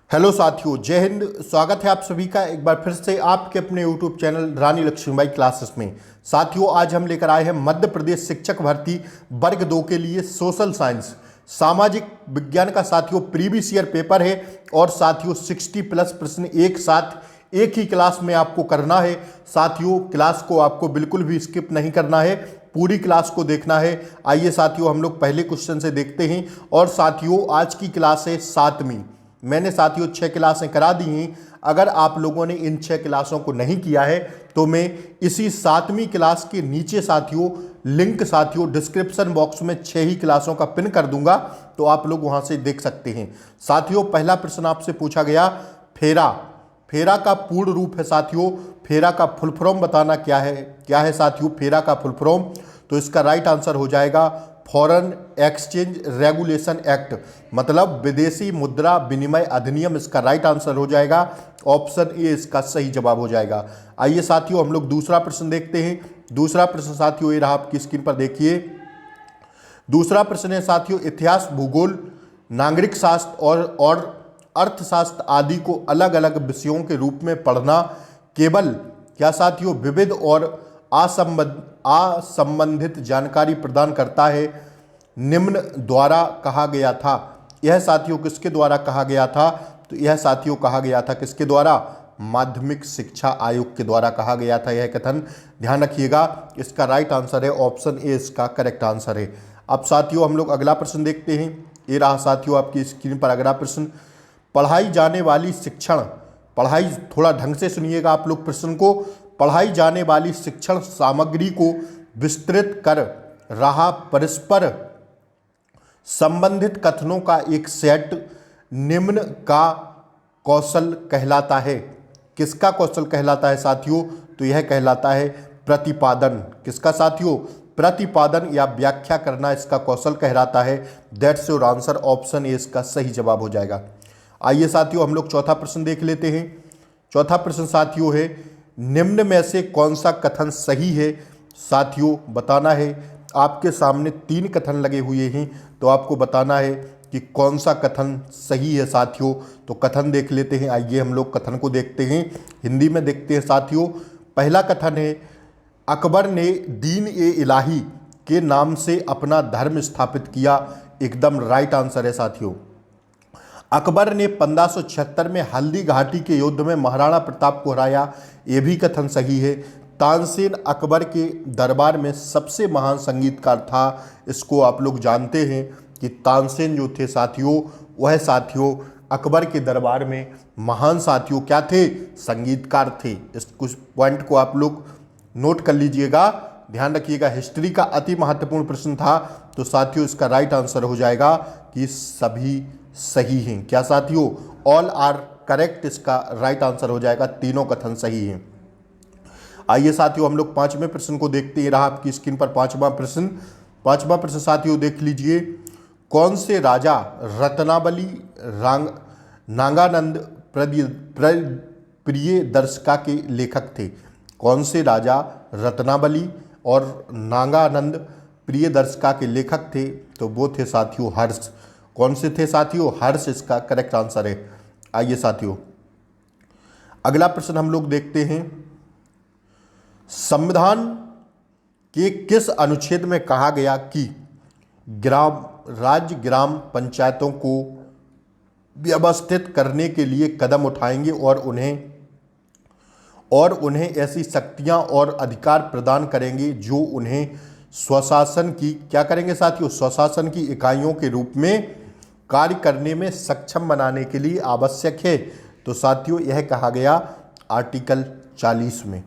Hello साथियों, जय हिंद। स्वागत है आप सभी का एक बार फिर से आपके अपने यूट्यूब चैनल रानी लक्ष्मीबाई क्लासेस में। साथियों, आज हम लेकर आए हैं मध्य प्रदेश शिक्षक भर्ती वर्ग 2 के लिए सोशल साइंस सामाजिक विज्ञान का साथियों प्रीवियस ईयर पेपर है। और साथियों 60+ प्रश्न एक साथ एक ही क्लास में आपको करना है। साथियों, क्लास को आपको बिल्कुल भी स्किप नहीं करना है, पूरी क्लास को देखना है। आइए साथियों, हम लोग पहले क्वेश्चन से देखते हैं। और साथियों, आज की क्लास है 7वीं। मैंने साथियों 6 क्लासें करा दी हैं। अगर आप लोगों ने इन 6 क्लासों को नहीं किया है तो मैं इसी 7वीं क्लास के नीचे साथियों लिंक साथियों डिस्क्रिप्शन बॉक्स में 6 ही क्लासों का पिन कर दूंगा, तो आप लोग वहां से देख सकते हैं। साथियों, पहला प्रश्न आपसे पूछा गया, फेरा। फेरा का पूर्ण रूप है साथियों, फेरा का फुल फॉर्म बताना क्या है। क्या है साथियों फेरा का फुल फॉर्म? तो इसका राइट आंसर हो जाएगा फॉरेन एक्सचेंज रेगुलेशन एक्ट, मतलब विदेशी मुद्रा विनिमय अधिनियम। इसका राइट आंसर हो जाएगा ऑप्शन ए, इसका सही जवाब हो जाएगा। आइए साथियों, हम लोग दूसरा प्रश्न देखते हैं। दूसरा प्रश्न साथियों ये रहा, आपकी स्क्रीन पर देखिए। दूसरा प्रश्न है साथियों, इतिहास, भूगोल, नागरिक शास्त्र और अर्थशास्त्र आदि को अलग अलग विषयों के रूप में पढ़ना केवल क्या साथियों विविध और असंबंधित जानकारी प्रदान करता है, निम्न द्वारा कहा गया था। यह साथियों किसके द्वारा कहा गया था? तो यह साथियों कहा गया था किसके द्वारा? माध्यमिक शिक्षा आयोग के द्वारा कहा गया था यह कथन। ध्यान रखिएगा, इसका राइट आंसर है ऑप्शन ए, इसका करेक्ट आंसर है। अब साथियों हम लोग अगला प्रश्न देखते हैं। ये रहा साथियों आपकी स्क्रीन पर अगला प्रश्न। पढ़ाई जाने वाली शिक्षण, पढ़ाई थोड़ा ढंग से सुनिएगा आप लोग प्रश्न को। पढ़ाई जाने वाली शिक्षण सामग्री को विस्तृत कर रहा परस्पर संबंधित कथनों का एक सेट निम्न का कौशल कहलाता है। किसका कौशल कहलाता है साथियों? तो यह कहलाता है प्रतिपादन। किसका साथियों? प्रतिपादन या व्याख्या करना इसका कौशल कहलाता है। That's your answer, option A इसका सही जवाब हो जाएगा। आइए साथियों हम लोग चौथा प्रश्न देख लेते हैं। चौथा प्रश्न साथियों है, निम्न में से कौन सा कथन सही है? साथियों बताना है, आपके सामने 3 कथन लगे हुए हैं, तो आपको बताना है कि कौन सा कथन सही है साथियों। तो कथन देख लेते हैं। आइए हम लोग कथन को देखते हैं, हिंदी में देखते हैं साथियों। पहला कथन है, अकबर ने दीन ए इलाही के नाम से अपना धर्म स्थापित किया। एकदम राइट आंसर है साथियों। अकबर ने 1576 में हल्दी घाटी के युद्ध में महाराणा प्रताप को हराया, ये भी कथन सही है। तानसेन अकबर के दरबार में सबसे महान संगीतकार था। इसको आप लोग जानते हैं कि तानसेन जो थे साथियों, वह साथियों अकबर के दरबार में महान साथियों क्या थे? संगीतकार थे। इस कुछ पॉइंट को आप लोग नोट कर लीजिएगा, ध्यान रखिएगा। हिस्ट्री का अति महत्वपूर्ण प्रश्न था। तो साथियों इसका राइट आंसर हो जाएगा कि सभी सही हैं। क्या साथियों? ऑल आर करेक्ट, इसका राइट आंसर हो जाएगा, तीनों कथन सही हैं। आइए साथियों हम लोग 5वें प्रश्न को देखते हैं। रहा आपकी स्क्रीन पर 5वां प्रश्न। 5वां प्रश्न साथियों देख लीजिए। कौन से राजा रत्नावली नागानंद प्रिय दर्शिका के लेखक थे? कौन से राजा रत्नावली और नागानंद प्रिय दर्शिका के लेखक थे? तो वो थे साथियों हर्ष। कौन से थे साथियों? हर्ष इसका करेक्ट आंसर है। आइए साथियों अगला प्रश्न हम लोग देखते हैं। संविधान के किस अनुच्छेद में कहा गया कि राज्य ग्राम पंचायतों को व्यवस्थित करने के लिए कदम उठाएंगे और उन्हें ऐसी शक्तियां और अधिकार प्रदान करेंगे जो उन्हें स्वशासन की क्या करेंगे साथियों? स्वशासन की इकाइयों के रूप में कार्य करने में सक्षम बनाने के लिए आवश्यक है। तो साथियों यह कहा गया आर्टिकल 40 में।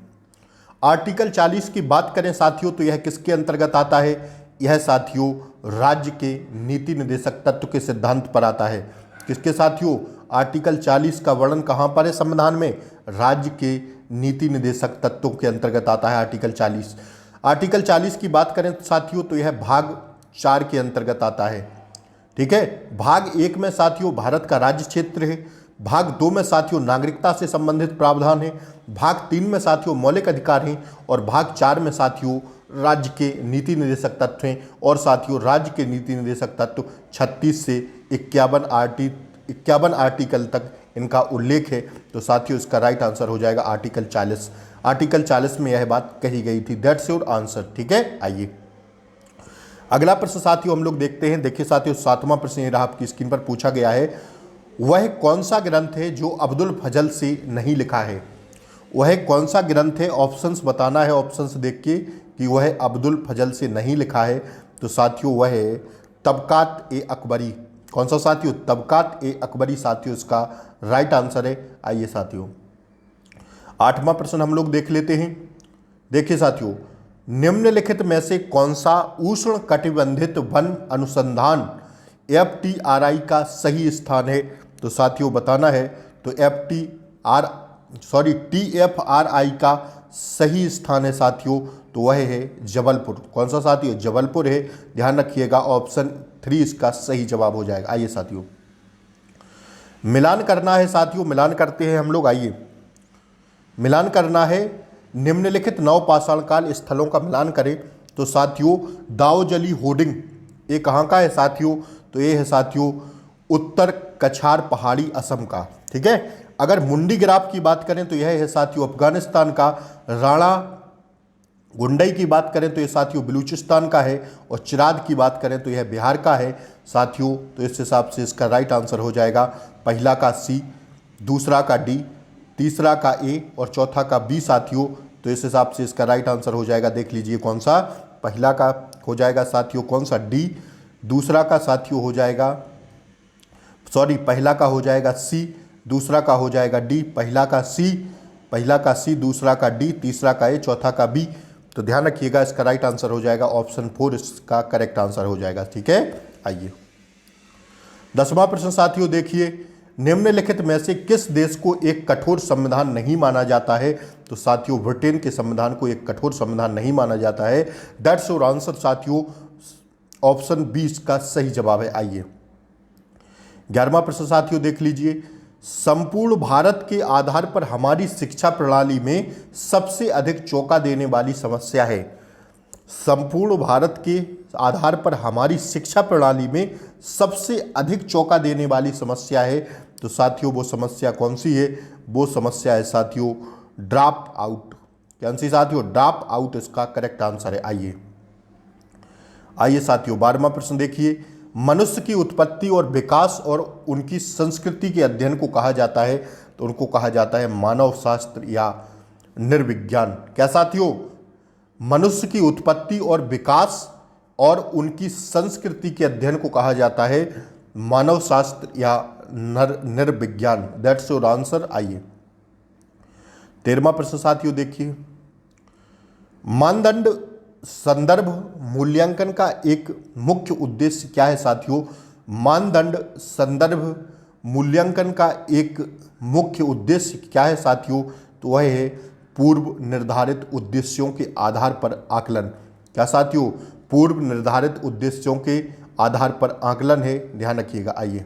आर्टिकल 40 की बात करें साथियों तो यह किसके अंतर्गत आता है? यह साथियों राज्य के नीति निर्देशक तत्व के सिद्धांत पर आता है। किसके साथियों? आर्टिकल 40 का वर्णन कहाँ पर है संविधान में? राज्य के नीति निर्देशक तत्वों के अंतर्गत आता है आर्टिकल 40। आर्टिकल 40 की बात करें साथियों तो यह भाग 4 के अंतर्गत आता है। ठीक है, भाग 1 में साथियों भारत का राज्य क्षेत्र है। भाग 2 में साथियों नागरिकता से संबंधित प्रावधान है। भाग 3 में साथियों मौलिक अधिकार हैं। और भाग 4 में साथियों राज्य के नीति निर्देशक तत्व हैं। और साथियों राज्य के नीति निर्देशक तत्व 36 से 51 आर्टिकल तक इनका उल्लेख है। तो साथियों इसका राइट आंसर हो जाएगा आर्टिकल 40। आर्टिकल 40 में यह बात कही गई थी। That's your answer. ठीक है, आइए अगला प्रश्न साथियों हम लोग देखते हैं। देखिए साथियों 7वां प्रश्न ये रहा, आपकी स्क्रीन पर पूछा गया है, वह कौन सा ग्रंथ है जो अब्दुल फजल से नहीं लिखा है? वह कौन सा ग्रंथ है? ऑप्शंस बताना है, ऑप्शंस देख के कि वह अब्दुल फजल से नहीं लिखा है। तो साथियों वह है तबकात ए अकबरी। कौन सा साथियों? तबकात ए अकबरी साथियों इसका राइट आंसर है। आइए साथियों 8वां प्रश्न हम लोग देख लेते हैं। देखिए साथियों निम्नलिखित में से कौन सा उष्ण कटिबंधित वन अनुसंधान FTRI का सही स्थान है? तो साथियों बताना है। तो TFRI का सही स्थान है साथियों, तो वह है जबलपुर। कौन सा साथियों? जबलपुर है। ध्यान रखिएगा ऑप्शन 3 इसका सही जवाब हो जाएगा। आइए साथियों मिलान करना है साथियों, मिलान करते हैं हम लोग। आइए मिलान करना है, निम्नलिखित नवपाषाण काल स्थलों का मिलान करें। तो साथियों दाओजली होर्डिंग ये कहाँ का है साथियों? तो ये है साथियों उत्तर कछार पहाड़ी असम का। ठीक है, अगर मुंडी ग्राफ की बात करें तो यह है साथियों अफगानिस्तान का। राणा गुंडई की बात करें तो यह साथियों बलूचिस्तान का है। और चिराद की बात करें तो यह बिहार का है साथियों। तो इस हिसाब से इसका राइट आंसर हो जाएगा पहला का C, दूसरा का D, तीसरा का A और चौथा का B साथियों। तो इस हिसाब से इसका राइट आंसर हो जाएगा, देख लीजिए कौन सा, पहला का हो जाएगा साथियों कौन सा D, दूसरा का साथियों हो जाएगा पहला का हो जाएगा C, दूसरा का हो जाएगा D, पहला का C, दूसरा का D, तीसरा का A, चौथा का B। तो ध्यान रखिएगा इसका राइट आंसर हो जाएगा ऑप्शन 4 इसका करेक्ट आंसर हो जाएगा। ठीक है, आइए 10वां प्रश्न साथियों देखिए, निम्नलिखित में से किस देश को एक कठोर संविधान नहीं माना जाता है? तो साथियों ब्रिटेन के संविधान को एक कठोर संविधान नहीं माना जाता है। दैट्स योर आंसर साथियों, ऑप्शन 20 का सही जवाब है। आइए 11वां प्रश्न साथियों देख लीजिए, संपूर्ण भारत के आधार पर हमारी शिक्षा प्रणाली में सबसे अधिक चौंका देने वाली समस्या है। संपूर्ण भारत के आधार पर हमारी शिक्षा प्रणाली में सबसे अधिक चौंका देने वाली समस्या है। तो साथियों वो समस्या कौन सी है? वो समस्या है साथियों ड्रॉप आउट। कौन सी साथियों? ड्रॉप आउट इसका करेक्ट आंसर है। आइए साथियों 12वां प्रश्न देखिए, मनुष्य की उत्पत्ति और विकास और उनकी संस्कृति के अध्ययन को कहा जाता है? तो उनको कहा जाता है मानव शास्त्र या नृविज्ञान। क्या साथियों? मनुष्य की उत्पत्ति और विकास और उनकी संस्कृति के अध्ययन को कहा जाता है मानव शास्त्र या नृविज्ञान। That's your answer. आइए 13वां प्रश्न साथियों देखिए, मानदंड संदर्भ मूल्यांकन का एक मुख्य उद्देश्य क्या है साथियों? मानदंड संदर्भ मूल्यांकन का एक मुख्य उद्देश्य क्या है साथियों? तो वह है पूर्व निर्धारित उद्देश्यों के आधार पर आकलन। क्या साथियों? पूर्व निर्धारित उद्देश्यों के आधार पर आकलन है। ध्यान रखिएगा। आइए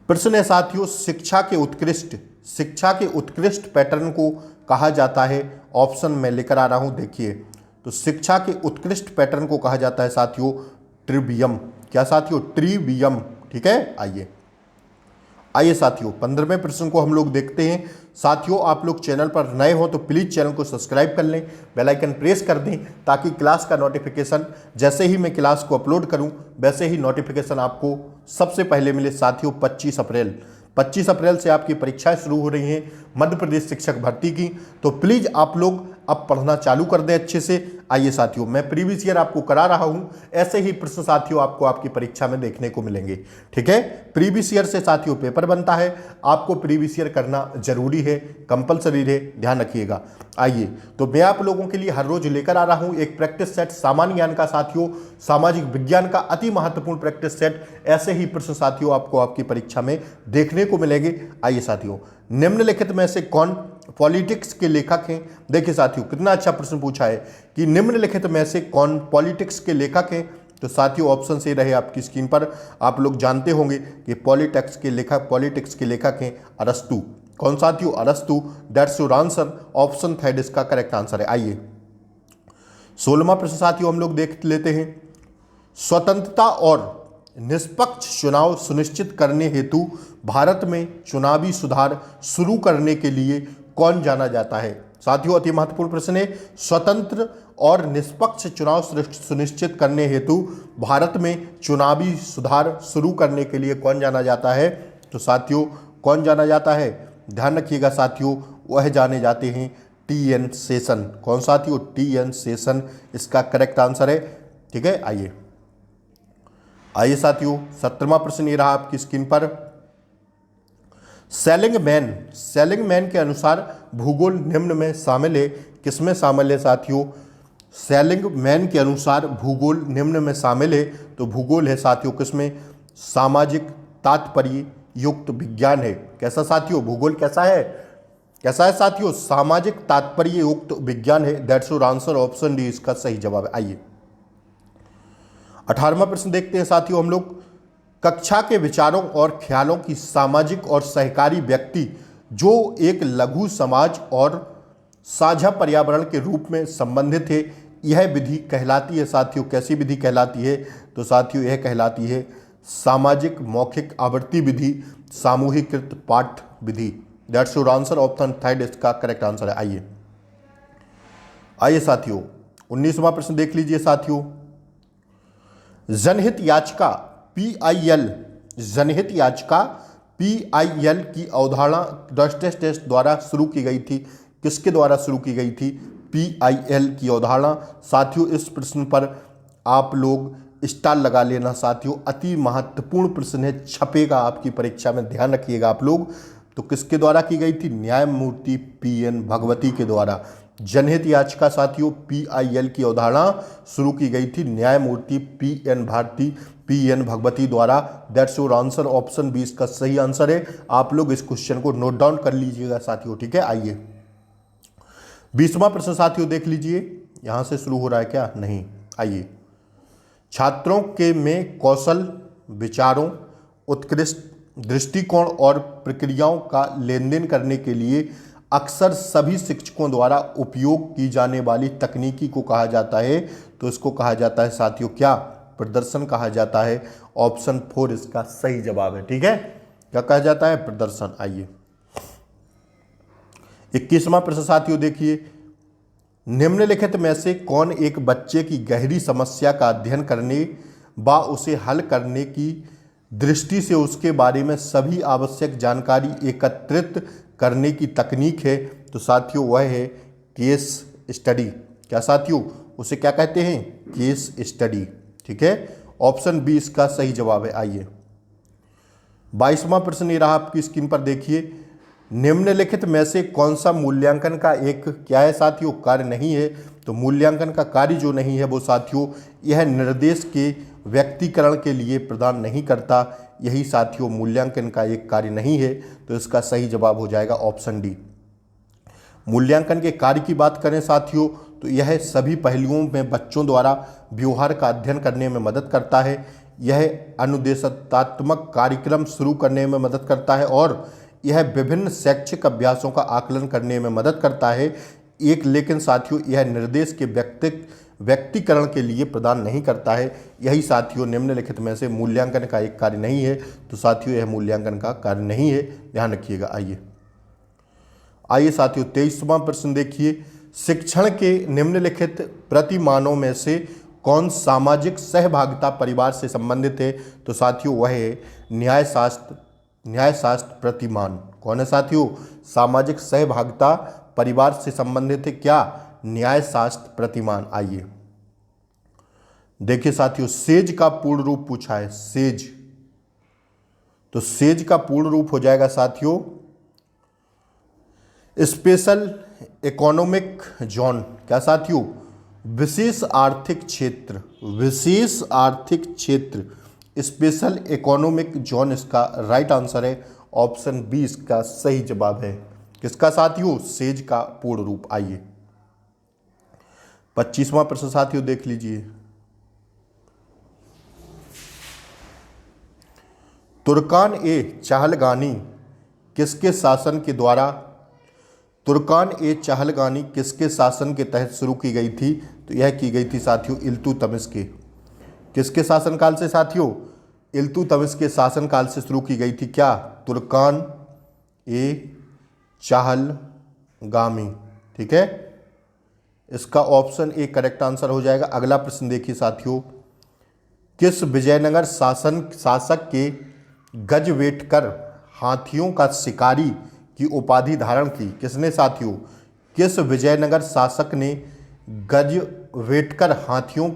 प्रश्न है साथियों, शिक्षा के उत्कृष्ट पैटर्न को कहा जाता है? ऑप्शन में लेकर आ रहा हूं, देखिए। तो शिक्षा के उत्कृष्ट पैटर्न को कहा जाता है साथियों ट्रिवियम। क्या साथियों? ट्रिवियम। ठीक है, आइए साथियों 15वें प्रश्न को हम लोग देखते हैं। साथियों आप लोग चैनल पर नए हो तो प्लीज़ चैनल को सब्सक्राइब कर लें, बेल आइकन प्रेस कर दें ताकि क्लास का नोटिफिकेशन जैसे ही मैं क्लास को अपलोड करूं वैसे ही नोटिफिकेशन आपको सबसे पहले मिले। साथियों 25 अप्रैल से आपकी परीक्षाएं शुरू हो रही हैं मध्य प्रदेश शिक्षक भर्ती की। तो प्लीज़ आप लोग अब पढ़ना चालू कर दें अच्छे से। आइए साथियों मैं प्रीवियस ईयर आपको करा रहा हूं, ऐसे ही प्रश्न साथियों आपको आपकी परीक्षा में देखने को मिलेंगे। ठीक है, प्रीवियस ईयर से साथियों पेपर बनता है, आपको प्रीवियस ईयर करना जरूरी है, कंपलसरी है, ध्यान रखिएगा। आइए तो मैं आप लोगों के लिए हर रोज लेकर आ रहा हूं एक प्रैक्टिस सेट सामान्य ज्ञान का साथियों, सामाजिक विज्ञान का अति महत्वपूर्ण प्रैक्टिस सेट। ऐसे ही प्रश्न साथियों आपको आपकी परीक्षा में देखने को मिलेंगे। आइए साथियों निम्नलिखित में से कौन पॉलिटिक्स के लेखक हैं? देखिए साथियों कितना अच्छा प्रश्न पूछा है कि निम्नलिखित में से कौन पॉलिटिक्स के लेखक हैं। तो साथियों ऑप्शन से रहे आपकी स्क्रीन पर, आप लोग जानते होंगे कि पॉलिटिक्स के लेखक हैं अरस्तु। कौन साथियों? अरस्तु। That's your answer, option third इसका करेक्ट आंसर है। आइए 16वां प्रश्न साथियों हम लोग देख लेते हैं, स्वतंत्रता और निष्पक्ष चुनाव सुनिश्चित करने हेतु भारत में चुनावी सुधार शुरू करने के लिए कौन जाना जाता है? साथियों, अति महत्वपूर्ण प्रश्न है। स्वतंत्र और निष्पक्ष चुनाव सुनिश्चित करने हेतु भारत में चुनावी सुधार शुरू करने के लिए कौन जाना जाता है? तो साथियों, कौन जाना जाता है? ध्यान रखिएगा साथियों, वह जाने जाते हैं टी.एन. शेषन। कौन साथियों? टी.एन. शेषन इसका करेक्ट आंसर है। ठीक है, आइए साथियों, 17वां प्रश्न ये रहा आपकी स्क्रीन पर। सेलिंगमैन के अनुसार भूगोल निम्न में शामिल है। किसमें शामिल है साथियों? सेलिंगमैन के अनुसार भूगोल निम्न में शामिल है। तो भूगोल है साथियों किसमें? सामाजिक तात्पर्य युक्त विज्ञान है। कैसा साथियों? भूगोल कैसा है? कैसा है साथियों? सामाजिक तात्पर्य युक्त विज्ञान है। That's your answer, option D इसका सही जवाब है। आइए 18वां प्रश्न देखते हैं साथियों हम लोग। कक्षा के विचारों और ख्यालों की सामाजिक और सहकारी व्यक्ति जो एक लघु समाज और साझा पर्यावरण के रूप में संबंधित है, यह विधि कहलाती है साथियों। कैसी विधि कहलाती है? तो साथियों यह कहलाती है सामाजिक मौखिक आवृत्ति विधि, सामूहिकृत पाठ विधि। That's your answer, option third इसका करेक्ट आंसर है। आइए साथियों 19वां प्रश्न देख लीजिए साथियों। जनहित याचिका PIL की अवधारणा टेस्ट द्वारा शुरू की गई थी। किसके द्वारा शुरू की गई थी? PIL की अवधारणा। साथियों इस प्रश्न पर आप लोग स्टार लगा लेना साथियों, अति महत्वपूर्ण प्रश्न है, छपेगा आपकी परीक्षा में, ध्यान रखिएगा आप लोग। तो किसके द्वारा की गई थी? न्यायमूर्ति PN भगवती के द्वारा। जनहित याचिका साथियों PIL की अवधारणा शुरू की गई थी न्यायमूर्ति PN भगवती द्वारा। That's your answer, option B इसका सही आंसर है। आप लोग इस क्वेश्चन को नोट डाउन कर लीजिएगा साथियों। ठीक है, आइए 20वां प्रश्न साथियों देख लीजिए। यहां से शुरू हो रहा है क्या? नहीं, आइए। छात्रों के में कौशल, विचारों, उत्कृष्ट दृष्टिकोण और प्रक्रियाओं का लेन देन करने के लिए अक्सर सभी शिक्षकों द्वारा उपयोग की जाने वाली तकनीकी को कहा जाता है। तो इसको कहा जाता है साथियों क्या? प्रदर्शन कहा जाता है। ऑप्शन 4 इसका सही जवाब है। ठीक है, क्या कहा जाता है? प्रदर्शन। आइए 21वां प्रश्न साथियों देखिए। निम्नलिखित में से कौन एक बच्चे की गहरी समस्या का अध्ययन करने व उसे हल करने की दृष्टि से उसके बारे में सभी आवश्यक जानकारी एकत्रित करने की तकनीक है? तो साथियों वह है केस स्टडी। क्या साथियों? उसे क्या कहते हैं? Case study. ठीक है, ऑप्शन बी इसका सही जवाब है। आइए 22वां प्रश्न ये रहा आपकी स्क्रीन पर देखिए। निम्नलिखित में से कौन सा मूल्यांकन का एक क्या है साथियों? कार्य नहीं है। तो मूल्यांकन का कार्य जो नहीं है वो साथियों यह निर्देश के व्यक्तिकरण के लिए प्रदान नहीं करता। यही साथियों मूल्यांकन का एक कार्य नहीं है। तो इसका सही जवाब हो जाएगा ऑप्शन डी। मूल्यांकन के कार्य की बात करें साथियों तो यह सभी पहलुओं में बच्चों द्वारा व्यवहार का अध्ययन करने में मदद करता है। यह अनुदेशात्मक कार्यक्रम शुरू करने में मदद करता है और यह विभिन्न शैक्षिक अभ्यासों का आकलन करने में मदद करता है। लेकिन साथियों यह निर्देश के व्यक्तिकरण के लिए प्रदान नहीं करता है। यही साथियों निम्नलिखित में से मूल्यांकन का एक कार्य नहीं है। तो साथियों यह मूल्यांकन का कार्य नहीं है, ध्यान रखिएगा। आइए साथियों 23वां प्रश्न देखिए। शिक्षण के निम्नलिखित प्रतिमानों में से कौन सामाजिक सहभागिता परिवार से संबंधित है? तो साथियों वह है न्यायशास्त्र प्रतिमान। कौन है साथियों? सामाजिक सहभागिता परिवार से संबंधित है क्या? न्यायशास्त्र प्रतिमान। आइए देखिए साथियों, सेज का पूर्ण रूप पूछा है। सेज, तो सेज का पूर्ण रूप हो जाएगा साथियों स्पेशल इकोनॉमिक जोन। क्या साथियों? विशेष आर्थिक क्षेत्र। विशेष आर्थिक क्षेत्र, स्पेशल इकोनॉमिक जोन इसका राइट आंसर है। ऑप्शन बी इसका सही जवाब है। किसका साथियों? सेज का पूर्ण रूप। आइए 25वां प्रश्न साथियों देख लीजिए। तुर्कान ए चहलगानी किसके शासन के द्वारा किसके शासन के तहत शुरू की गई थी? तो यह की गई थी साथियों इल्तुतमिश के। किसके शासनकाल से साथियों? इल्तुतमिश के शासनकाल से शुरू की गई थी? क्या? तुर्कान, ए चाहलगामी। ठीक है, इसका ऑप्शन ए करेक्ट आंसर हो जाएगा। अगला प्रश्न देखिए साथियों, किस विजयनगर शासक के गजवेटकर हाथियों का शिकारी की उपाधि धारण की? किसने साथियों? किस विजयनगर शासक ने गजवेटकर हाथियों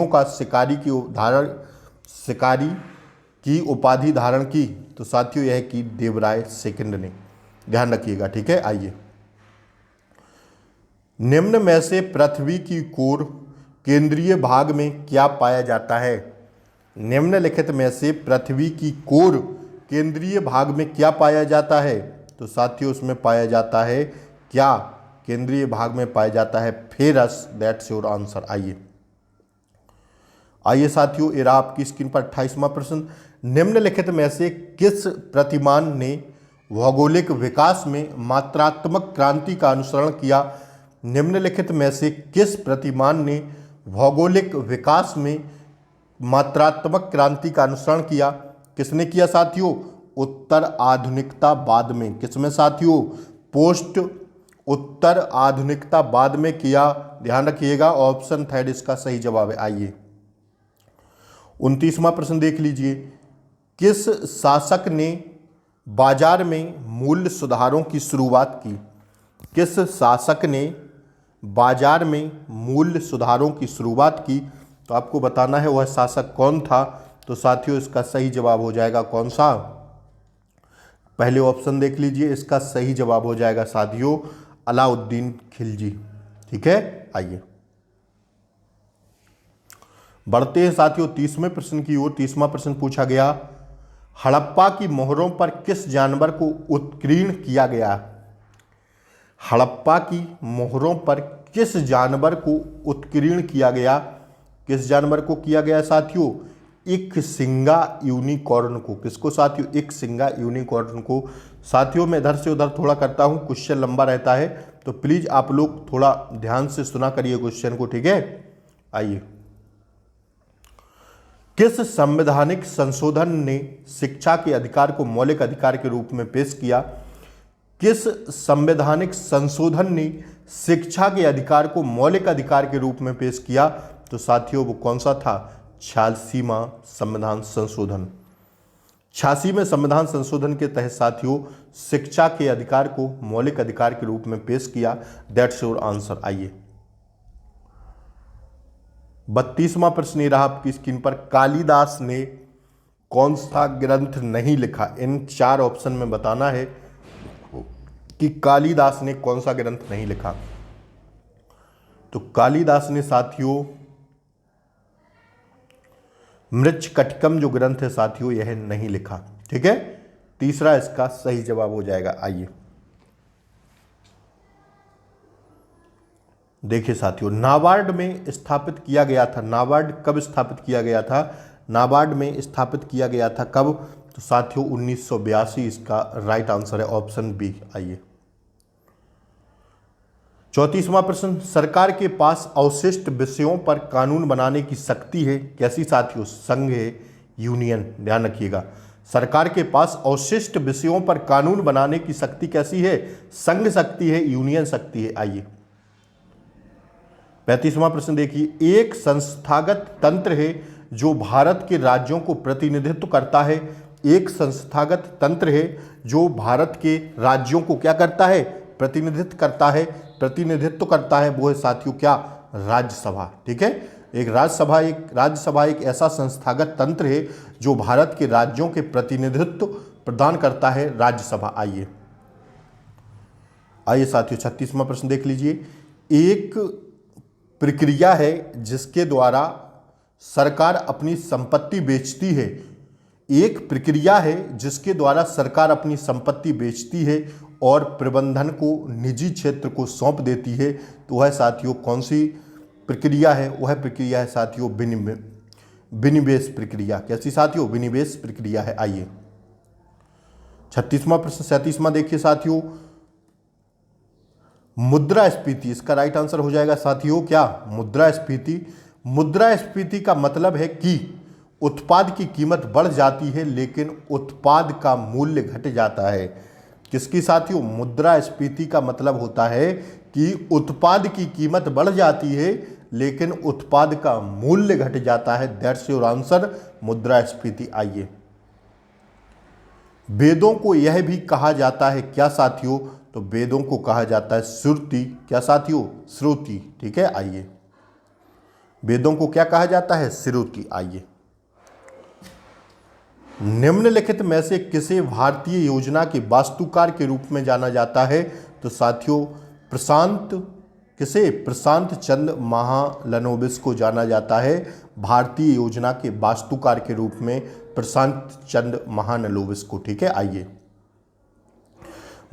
का शिकारी की उपाधि धारण की? तो साथियों यह की देवराय सेकंड ने। ध्यान रखिएगा। ठीक है, आइए, निम्न में से पृथ्वी की कोर केंद्रीय भाग में क्या पाया जाता है? निम्नलिखित में से पृथ्वी की कोर केंद्रीय भाग में क्या पाया जाता है? तो साथियों उसमें पाया जाता है क्या? केंद्रीय भाग में पाया जाता है फेरस। That's your answer. आइए साथियों, ये रहा आपकी स्क्रीन पर 28वां प्रश्न। निम्नलिखित में से किस प्रतिमान ने भौगोलिक विकास में मात्रात्मक क्रांति का अनुसरण किया? निम्नलिखित में से किस प्रतिमान ने भौगोलिक विकास में मात्रात्मक क्रांति का अनुसरण किया? किसने किया साथियों? उत्तर आधुनिकतावाद में। किसमें साथियों? पोस्ट उत्तर आधुनिकतावाद में किया। ध्यान रखिएगा, ऑप्शन थर्ड इसका सही जवाब है। आइए 29वां प्रश्न देख लीजिए, किस शासक ने बाजार में मूल्य सुधारों की शुरुआत की? किस शासक ने बाजार में मूल्य सुधारों की शुरुआत की? तो आपको बताना है वह शासक कौन था। तो साथियों इसका सही जवाब हो जाएगा कौन सा? पहले ऑप्शन देख लीजिए, इसका सही जवाब हो जाएगा साथियों अलाउद्दीन खिलजी। ठीक है, आइए बढ़ते हैं साथियों 30वें प्रश्न की ओर। 30वां प्रश्न पूछा गया, हड़प्पा की मोहरों पर किस जानवर को उत्कीर्ण किया गया? हड़प्पा की मोहरों पर किस जानवर को उत्कीर्ण किया गया? किस जानवर को किया गया साथियों? एक सिंगा यूनिकॉर्न को। किसको साथियों? एक सिंगा यूनिकॉर्न को। साथियों मैं इधर से उधर थोड़ा करता हूं, क्वेश्चन लंबा रहता है, तो प्लीज आप लोग थोड़ा ध्यान से सुना करिए क्वेश्चन को। ठीक है, आइए, किस संवैधानिक संशोधन ने शिक्षा के अधिकार को मौलिक अधिकार के रूप में पेश किया? किस संवैधानिक संशोधन ने शिक्षा के अधिकार को मौलिक अधिकार के रूप में पेश किया? तो साथियों वो कौन सा था? 86वां संविधान संशोधन। 86वें संविधान संशोधन के तहत साथियों शिक्षा के अधिकार को मौलिक अधिकार के रूप में पेश किया। That's your answer. आइए 32वां प्रश्न ये रहा आपकी स्क्रीन पर, कालिदास ने कौन सा ग्रंथ नहीं लिखा? इन चार ऑप्शन में बताना है कि कालिदास ने कौन सा ग्रंथ नहीं लिखा। तो कालिदास ने साथियों मृच्छकटिकम जो ग्रंथ है साथियों यह नहीं लिखा। ठीक है, तीसरा इसका सही जवाब हो जाएगा। आइए देखिए साथियों, नाबार्ड में स्थापित किया गया था। नाबार्ड कब स्थापित किया गया था? नाबार्ड में स्थापित किया गया था कब? तो साथियों 1982 इसका राइट आंसर है, ऑप्शन बी। आइए 34वां प्रश्न, सरकार के पास अवशिष्ट विषयों पर कानून बनाने की शक्ति है। कैसी साथियों? संघ है, यूनियन। ध्यान रखिएगा, सरकार के पास अवशिष्ट विषयों पर कानून बनाने की शक्ति कैसी है? संघ शक्ति है, यूनियन शक्ति है। आइए 35वां प्रश्न देखिए, एक संस्थागत तंत्र है जो भारत के राज्यों को प्रतिनिधित्व करता है। एक संस्थागत तंत्र है जो भारत के राज्यों को क्या करता है? प्रतिनिधित्व करता है। वो है साथियों क्या? राज्यसभा। ठीक है, एक राज्यसभा एक ऐसा संस्थागत तंत्र है जो भारत के राज्यों के प्रतिनिधित्व प्रदान करता है, राज्यसभा। आइए साथियों 36वां प्रश्न देख लीजिए, एक प्रक्रिया है जिसके द्वारा सरकार अपनी संपत्ति बेचती है। एक प्रक्रिया है जिसके द्वारा सरकार अपनी संपत्ति बेचती है और प्रबंधन को निजी क्षेत्र को सौंप देती है। तो वह साथियों कौन सी प्रक्रिया है? वह प्रक्रिया है साथियों विनिवेश प्रक्रिया। कैसी साथियों? विनिवेश प्रक्रिया है। आइए 36वां प्रश्न 37वां देखिए साथियों, मुद्रास्फीति, इसका राइट आंसर हो जाएगा साथियों क्या? मुद्रास्फीति। मुद्रास्फीति का मतलब है कि उत्पाद की कीमत बढ़ जाती है लेकिन उत्पाद का मूल्य घट जाता है। किसकी साथियों? मुद्रास्फीति का मतलब होता है कि उत्पाद की कीमत बढ़ जाती है लेकिन उत्पाद का मूल्य घट जाता है। दैट्स योर आंसर, मुद्रास्फीति। आइए, वेदों को यह भी कहा जाता है क्या साथियों? तो वेदों को कहा जाता है श्रुति। क्या साथियों? श्रुति। ठीक है, आइए, वेदों को क्या कहा जाता है? श्रुति। आइए, निम्नलिखित में से किसे भारतीय योजना के वास्तुकार के रूप में जाना जाता है? तो साथियों प्रशांत चंद्र महालनोबिस को जाना जाता है भारतीय योजना के वास्तुकार के रूप में, प्रशांत चंद्र महालनोबिस को। ठीक है, आइए,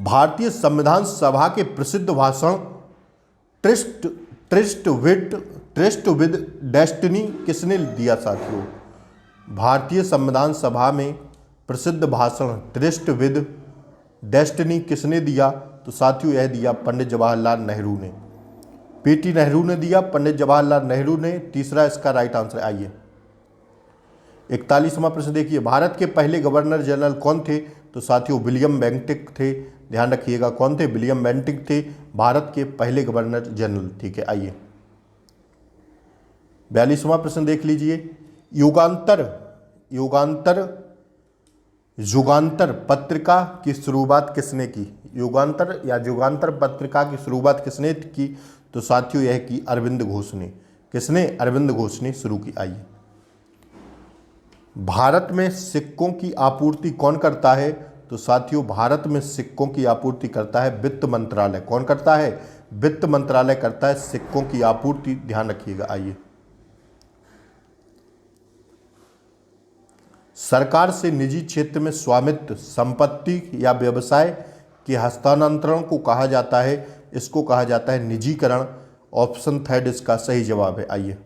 भारतीय संविधान सभा के प्रसिद्ध भाषण ट्रस्ट विद डेस्टिनी किसने दिया साथियों? भारतीय संविधान सभा में प्रसिद्ध भाषण ट्रस्ट विद डेस्टिनी किसने दिया? तो साथियों यह दिया पंडित जवाहरलाल नेहरू ने। पीटी नेहरू ने दिया, पंडित जवाहरलाल नेहरू ने। तीसरा इसका राइट आंसर। आइए, 41वां प्रश्न देखिए, भारत के पहले गवर्नर जनरल कौन थे? तो साथियों विलियम बेंटिक थे। ध्यान रखिएगा, कौन थे? विलियम बेंटिक थे भारत के पहले गवर्नर जनरल। ठीक है, आइए, 42वां प्रश्न देख लीजिए, युगांतर पत्रिका की शुरुआत किसने की? युगांतर पत्रिका की शुरुआत किसने की? तो साथियों यह की अरविंद घोष ने। किसने? अरविंद घोष ने शुरू की। आइए, भारत में सिक्कों की आपूर्ति कौन करता है? तो साथियों भारत में सिक्कों की आपूर्ति करता है वित्त मंत्रालय। कौन करता है? वित्त मंत्रालय करता है सिक्कों की आपूर्ति। ध्यान रखिएगा। आइए, सरकार से निजी क्षेत्र में स्वामित्व, संपत्ति या व्यवसाय के हस्तांतरण को कहा जाता है, इसको कहा जाता है निजीकरण। ऑप्शन थर्ड इसका सही जवाब है। आइए,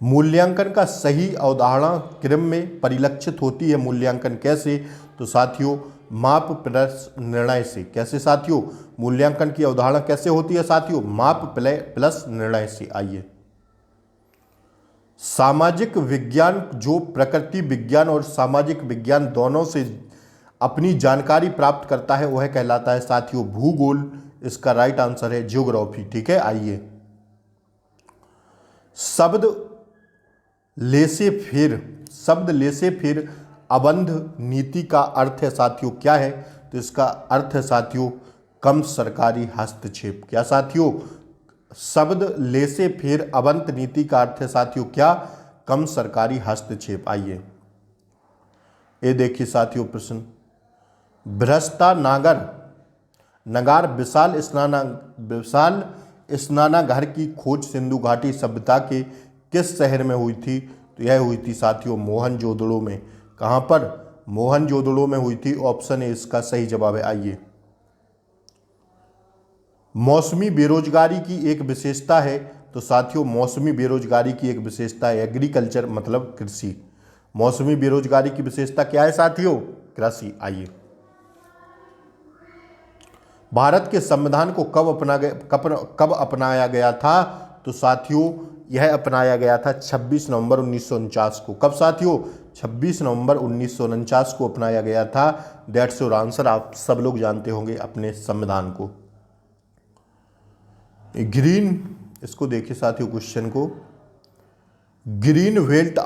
मूल्यांकन का सही अवधारणा क्रम में परिलक्षित होती है। मूल्यांकन कैसे? तो साथियों माप प्लस निर्णय से। कैसे साथियों? मूल्यांकन की अवधारणा कैसे होती है साथियों? माप प्लस निर्णय से। आइए, सामाजिक विज्ञान जो प्रकृति विज्ञान और सामाजिक विज्ञान दोनों से अपनी जानकारी प्राप्त करता है वह कहलाता है साथियों भूगोल। इसका राइट आंसर है ज्योग्राफी। ठीक है, आइए, शब्द लेसे फिर अबंध नीति का अर्थ है साथियों क्या है? तो इसका अर्थ है साथियों कम सरकारी हस्तक्षेप। क्या साथियों? शब्द लेसे फिर अबंध नीति का अर्थ है साथियों क्या? कम सरकारी हस्तक्षेप। आइए, ये देखिए साथियों प्रश्न, भ्रष्टा नगार विशाल स्नानागार की खोज सिंधु घाटी सभ्यता के किस शहर में हुई थी? तो यह हुई थी साथियों मोहनजोदड़ो में। कहाँ पर? मोहनजोदड़ो में हुई थी। ऑप्शन ए इसका सही जवाब है। आइए, मौसमी बेरोजगारी की एक विशेषता है। तो साथियों मौसमी बेरोजगारी की एक विशेषता है एग्रीकल्चर, मतलब कृषि। मौसमी बेरोजगारी की विशेषता क्या है साथियों? कृषि। आइए, भारत के संविधान को कब अपनाया गया था? तो साथियों यह अपनाया गया था 26 नवंबर 1949 को। कब साथियों? 26 नवंबर 1949 को अपनाया गया था। That's your answer. आप सब लोग जानते होंगे अपने संविधान को। इसको देखिए साथियों क्वेश्चन को, ग्रीन बेल्ट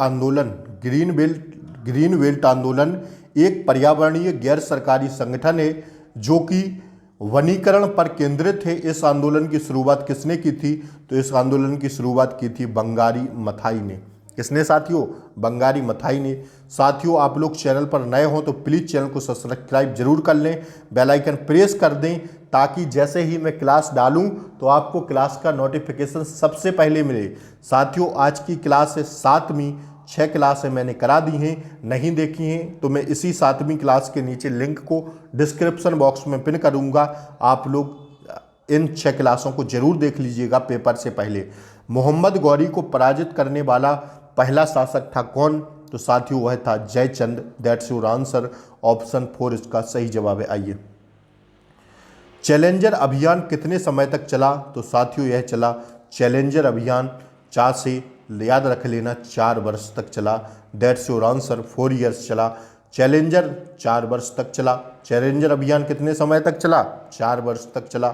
आंदोलन एक पर्यावरणीय गैर सरकारी संगठन है जो कि वनीकरण पर केंद्रित है। इस आंदोलन की शुरुआत किसने की थी? तो इस आंदोलन की शुरुआत की थी बंगारी मथाई ने। किसने साथियों? बंगारी मथाई ने। साथियों आप लोग चैनल पर नए हो तो प्लीज़ चैनल को सब्सक्राइब जरूर कर लें, बेल आइकन प्रेस कर दें ताकि जैसे ही मैं क्लास डालूं तो आपको क्लास का नोटिफिकेशन सबसे पहले मिले। साथियों आज की क्लास है 7वीं, 6 क्लासें मैंने करा दी हैं, नहीं देखी हैं तो मैं इसी 7वीं क्लास के नीचे लिंक को डिस्क्रिप्शन बॉक्स में पिन करूँगा। आप लोग इन 6 क्लासों को जरूर देख लीजिएगा पेपर से पहले। मोहम्मद गौरी को पराजित करने वाला पहला शासक था कौन? तो साथियों वह था Jaichand. That's your answer. Option 4 इसका सही जवाब है। आइए, चैलेंजर अभियान कितने समय तक चला? तो साथियों यह चला चैलेंजर अभियान 4 से याद रख लेना 4 वर्ष तक चला। दैट्स योर आंसर, 4 ईयर्स चला। चैलेंजर 4 वर्ष तक चला। चैलेंजर अभियान कितने समय तक चला? 4 वर्ष तक चला।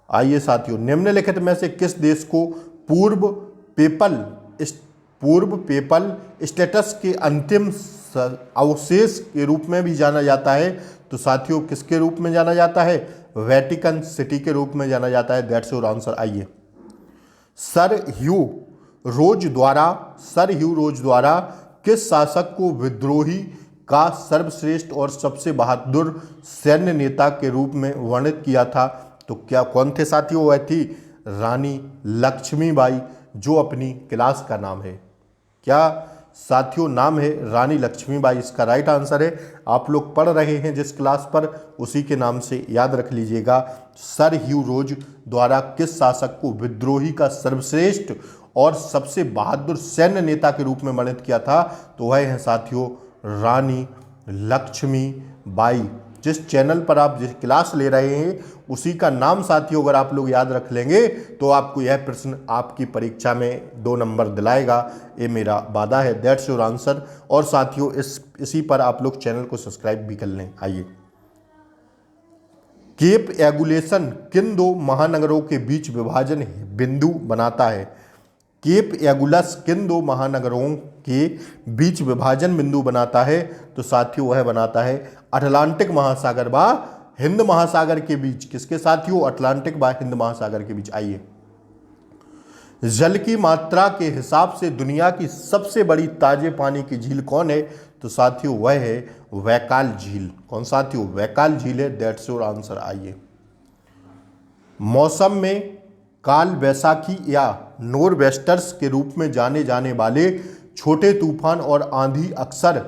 आइए साथियों, निम्नलिखित में से किस देश को पूर्व पेपल स्टेटस के अंतिम अवशेष के रूप में भी जाना जाता है? तो साथियों किसके रूप में जाना जाता है? वेटिकन सिटी के रूप में जाना जाता है। That's your answer. आइए, सर ह्यू रोज द्वारा किस शासक को विद्रोही का सर्वश्रेष्ठ और सबसे बहादुर सैन्य नेता के रूप में वर्णित किया था? तो क्या कौन थे साथियों? वह थी रानी लक्ष्मीबाई, जो अपनी क्लास का नाम है। क्या साथियों नाम है? रानी लक्ष्मीबाई इसका राइट आंसर है। आप लोग पढ़ रहे हैं जिस क्लास पर, उसी के नाम से याद रख लीजिएगा। सर ह्यू रोज द्वारा किस शासक को विद्रोही का सर्वश्रेष्ठ और सबसे बहादुर सैन्य नेता के रूप में वर्णित किया था? तो वह है साथियों रानी लक्ष्मीबाई। जिस चैनल पर आप जिस क्लास ले रहे हैं उसी का नाम साथियों अगर आप लोग याद रख लेंगे तो आपको यह प्रश्न आपकी परीक्षा में 2 नंबर दिलाएगा, ये मेरा वादा है। That's your answer. और साथियों इसी पर आप लोग चैनल को सब्सक्राइब भी कर लें। आइए, केप एगुलेशन किन 2 महानगरों के बीच विभाजन बिंदु बनाता है? केप एगुलस किन 2 महानगरों के बीच विभाजन बिंदु बनाता है? तो साथियों वह बनाता है अटलांटिक महासागर व हिंद महासागर के बीच। किसके साथियों? अटलांटिक व हिंद महासागर के बीच। आइए, जल की मात्रा के हिसाब से दुनिया की सबसे बड़ी ताजे पानी की झील कौन है? तो साथियों वह है वैकाल झील। कौन साथियों? वैकाल झील है। That's your answer. आइए, मौसम में काल वैसाखी या नॉरवेस्टर्स के रूप में जाने जाने वाले छोटे तूफान और आंधी अक्सर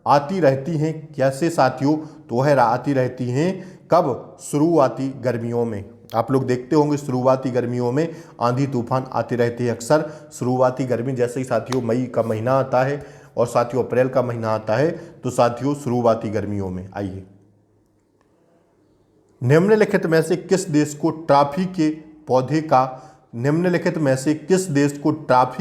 आती रहती हैं। कैसे साथियों? तो वह आती रहती हैं कब? शुरुआती गर्मियों में। आप लोग देखते होंगे शुरुआती गर्मियों में आंधी तूफान आते रहते हैं अक्सर। शुरुआती गर्मी जैसे ही साथियों मई का महीना आता है और साथियों अप्रैल का महीना आता है तो साथियों शुरुआती गर्मियों में। आइए, निम्नलिखित में से किस देश को टॉफी के पौधे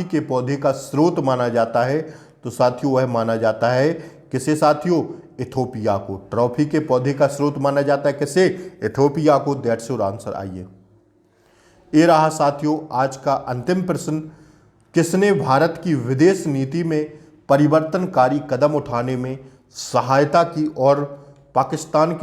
के पौधे का स्रोत माना जाता है? तो साथियों वह माना जाता है किसे साथियों? इथोपिया को। टॉफी के पौधे का स्रोत माना जाता है किसे? इथोपिया को। That's your answer. आइए, ये रहा साथियों आज का अंतिम प्रश्न। किसने भारत की विदेश नीति में परिवर्तनकारी कदम उठाने में सहायता की और पाकिस्तान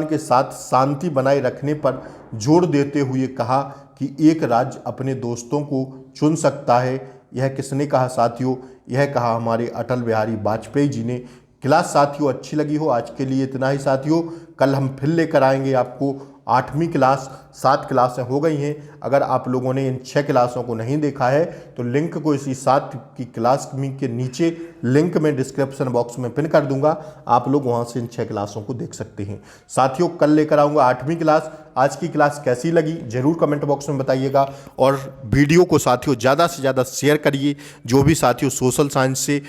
के साथ शांति बनाए रखने पर जोर देते हुए कहा कि एक राज्य अपने दोस्तों को चुन सकता है? यह किसने कहा साथियों? यह कहा हमारे अटल बिहारी वाजपेयी जी ने। क्लास साथियों अच्छी लगी हो आज के लिए इतना ही साथियों। कल हम फिर लेकर आएंगे आपको 8वीं क्लास। 7 क्लासें हो गई हैं। अगर आप लोगों ने इन 6 क्लासों को नहीं देखा है तो लिंक को इसी 7 की क्लास के नीचे लिंक में डिस्क्रिप्शन बॉक्स में पिन कर दूंगा। आप लोग वहां से इन 6 क्लासों को देख सकते हैं। साथियों कल लेकर आऊँगा 8वीं क्लास। आज की क्लास कैसी लगी जरूर कमेंट बॉक्स में बताइएगा और वीडियो को साथियों ज़्यादा से ज़्यादा शेयर करिए। जो भी साथियों सोशल साइंस से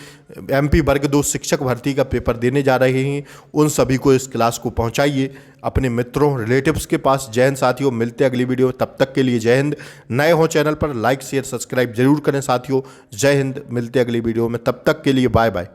MP वर्ग 2 शिक्षक भर्ती का पेपर देने जा रहे हैं उन सभी को इस क्लास को पहुंचाइए अपने मित्रों रिलेटिव्स के पास। जय हिंद साथियों, मिलते हैं अगली वीडियो। तब तक के लिए जय हिंद। नए हो चैनल पर लाइक शेयर सब्सक्राइब जरूर करें साथियों। जय हिंद, मिलते हैं अगली वीडियो में। तब तक के लिए बाय बाय।